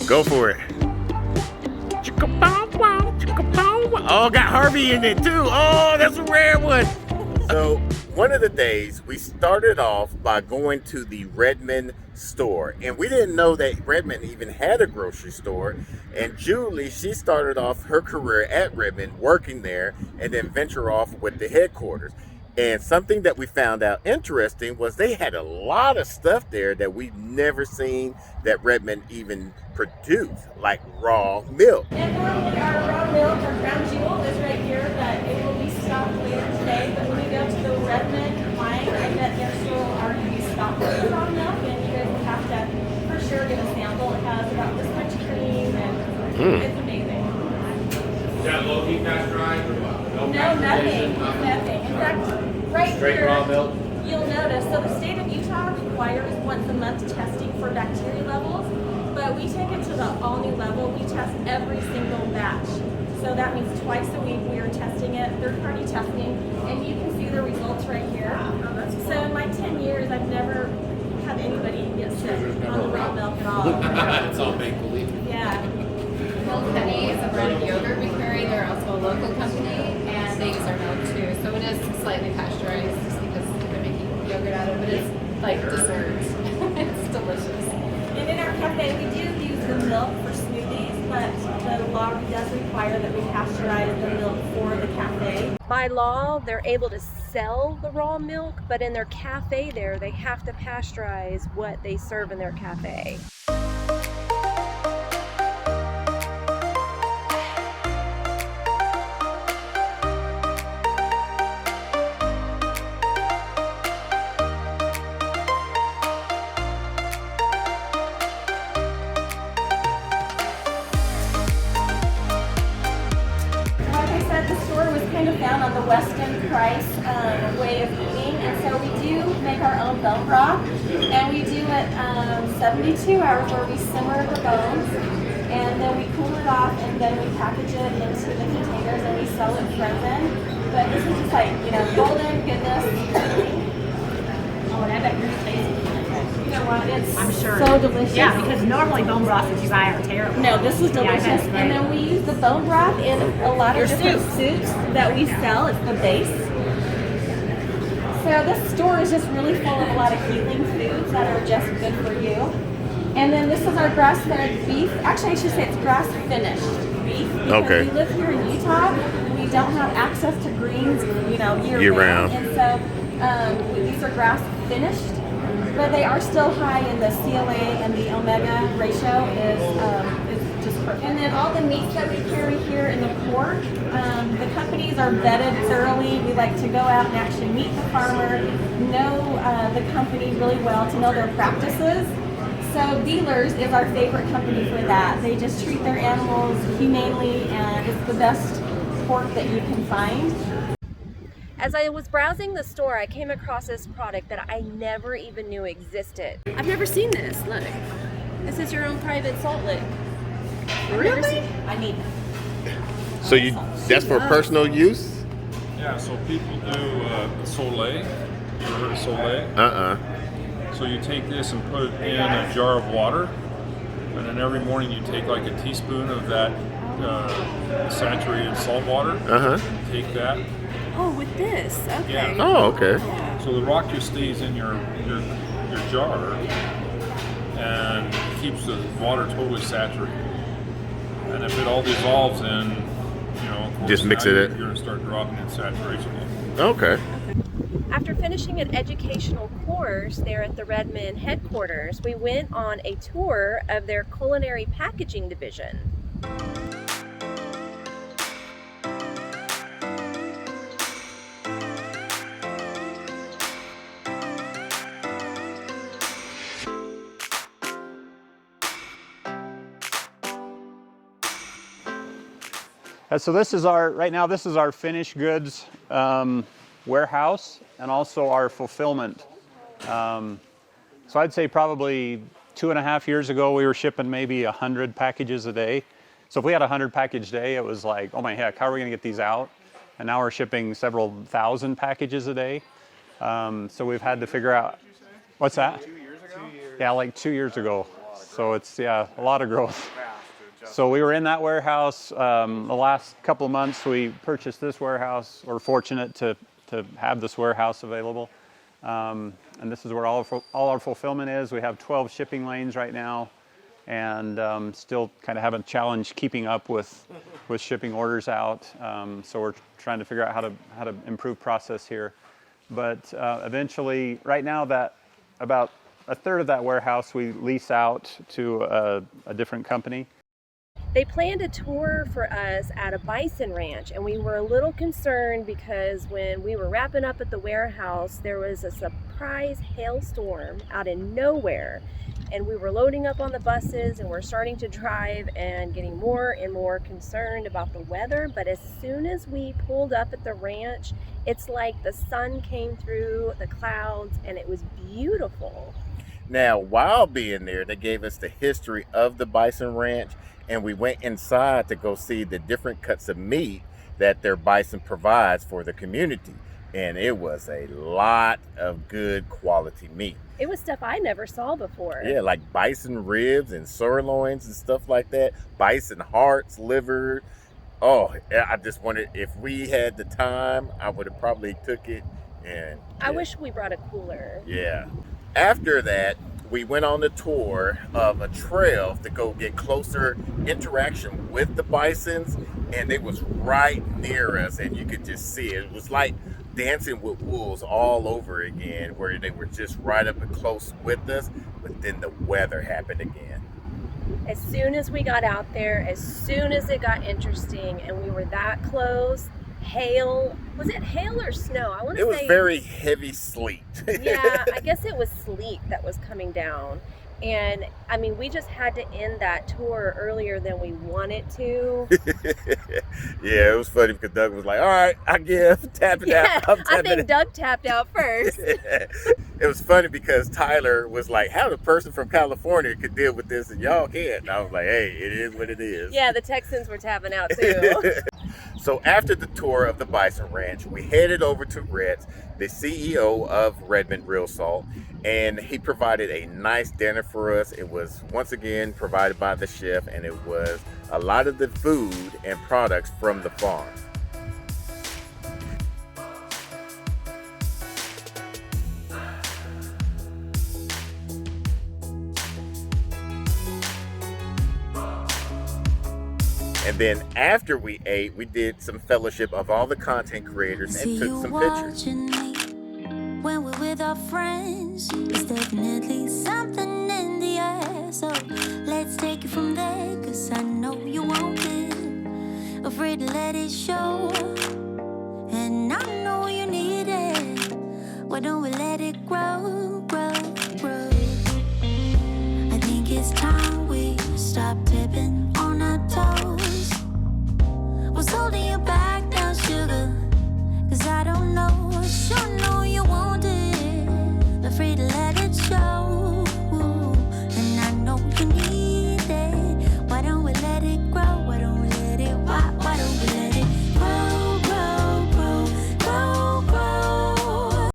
Go for it. Oh, got Harvey in it too. Oh, that's a rare one. So one of the days we started off by going to the Redmond store, and we didn't know that Redmond even had a grocery store. And Julie, she started off her career at Redmond working there and then venture off with the headquarters. And something that we found out interesting was they had a lot of stuff there that we've never seen that Redmond even produced, like raw milk. And normally our raw milk, our crown jewel, is right here, but it will be stocked later today. But when we go to the Redmond line, I bet there still already be stocked with the raw milk, and you guys will have to for sure get a sample. It has about this much cream, and it's amazing. Is that low heat pasteurized or what? No, nothing. In fact, right Straight here, raw milk? you'll notice, so the state of Utah requires once a month testing for bacteria levels, but we take it to the all-new level. We test every single batch. So that means twice a week we are testing it, third-party testing, and you can see the results right here. So in my 10 years, I've never had anybody get sick on the raw milk at all. It's all make-believe. Yeah. Milk Penny is a brand of yogurt we carry. They're also a local company, and they use our milk too. So it is slightly pasteurized just because they're making yogurt out of it. But it's like dessert. It's delicious. And in our cafe, we do use the milk for smoothies, but the law does require that we pasteurize the milk for the cafe. By law, they're able to sell the raw milk, but in their cafe there, they have to pasteurize what they serve in their cafe. Kind of found on the Weston Price way of eating, and so we do make our own bone broth, and we do it 72 hours where we simmer the bones, and then we cool it off, and then we package it into the containers and we sell it frozen. But this is just like, you know, golden goodness. Oh, and I bet yours tastes. You know what? It's I'm sure. so delicious. Yeah, because normally bone broths that you buy are terrible. No, this is delicious. Yeah, I bet it's great. And then we use the bone broth in a lot of different soups that we sell. It's the base. So this store is just really full of a lot of healing foods that are just good for you. And then this is our grass-fed beef. Actually, I should say it's grass-finished beef. Because we live here in Utah. We don't have access to greens, you know, year round. And so these are grass-finished. But they are still high in the CLA, and the omega ratio is just perfect. And then all the meats that we carry here in the pork, the companies are vetted thoroughly. We like to go out and actually meet the farmer, know the company really well, to know their practices. So Dealers is our favorite company for that. They just treat their animals humanely, and it's the best pork that you can find. As I was browsing the store, I came across this product that I never even knew existed. I've never seen this. Look, this is your own private salt lick. Really? I need it. So that's for personal use? Yeah, so people do Soleil. You ever heard of Soleil? So you take this and put it in a jar of water, and then every morning you take like a teaspoon of that saturated salt water. Take that. Oh, with this, okay. Yeah. Oh, okay. So the rock just stays in your jar and keeps the water totally saturated. And if it all dissolves in, you know, of course, just mix it. You're going to start dropping in saturation. Okay. After finishing an educational course there at the Redmond headquarters, we went on a tour of their culinary packaging division. So this is right now this is our finished goods warehouse, and also our fulfillment. So I'd say probably 2.5 years ago we were shipping maybe 100 packages a day. So if we had a 100 package day, it was like, oh my heck, how are we gonna get these out? And now we're shipping several thousand packages a day. So we've had to figure out, what's that? 2 years ago? Yeah, like 2 years ago. So it's, yeah, a lot of growth. So we were in that warehouse. The last couple of months we purchased this warehouse. We're fortunate to have this warehouse available. And this is where all our fulfillment is. We have 12 shipping lanes right now, and still kind of have a challenge keeping up with shipping orders out. So we're trying to figure out how to improve process here. But eventually, right now, that about a third of that warehouse we lease out to a different company. They planned a tour for us at a bison ranch, and we were a little concerned because when we were wrapping up at the warehouse, there was a surprise hailstorm out of nowhere, and we were loading up on the buses and we're starting to drive and getting more and more concerned about the weather. But as soon as we pulled up at the ranch, it's like the sun came through the clouds and it was beautiful. Now, while being there, they gave us the history of the bison ranch, and we went inside to go see the different cuts of meat that their bison provides for the community. And it was a lot of good quality meat. It was stuff I never saw before. Yeah, like bison ribs and sirloins and stuff like that. Bison hearts, liver. Oh, I just wondered if we had the time, I would have probably took it. And I wish we brought a cooler. Yeah. After that, we went on the tour of a trail to go get closer interaction with the bisons, and it was right near us, and you could just see it. It was like dancing with wolves all over again, where they were just right up and close with us, but then the weather happened again. As soon as we got out there, as soon as it got interesting and we were that close, hail, was it hail or snow? I want to say it was very heavy sleet. Yeah, I guess it was sleet that was coming down. And I mean, we just had to end that tour earlier than we wanted to. Yeah, it was funny because Doug was like, all right, I give, tap it out. I think Doug tapped out first. It was funny because Tyler was like, how the person from California could deal with this and y'all can't. And I was like, hey, it is what it is. Yeah, the Texans were tapping out too. So after the tour of the bison ranch, we headed over to Reds, the CEO of Redmond Real Salt, and he provided a nice dinner for us. It was once again provided by the chef, and it was a lot of the food and products from the farm. And then after we ate, we did some fellowship of all the content creators and took some pictures. When we're with our friends, there's definitely something in the air. So let's take it from there, 'cause I know you won't be afraid to let it show. And I know you need it. Why don't we let it grow, grow, grow? I think it's time we stop.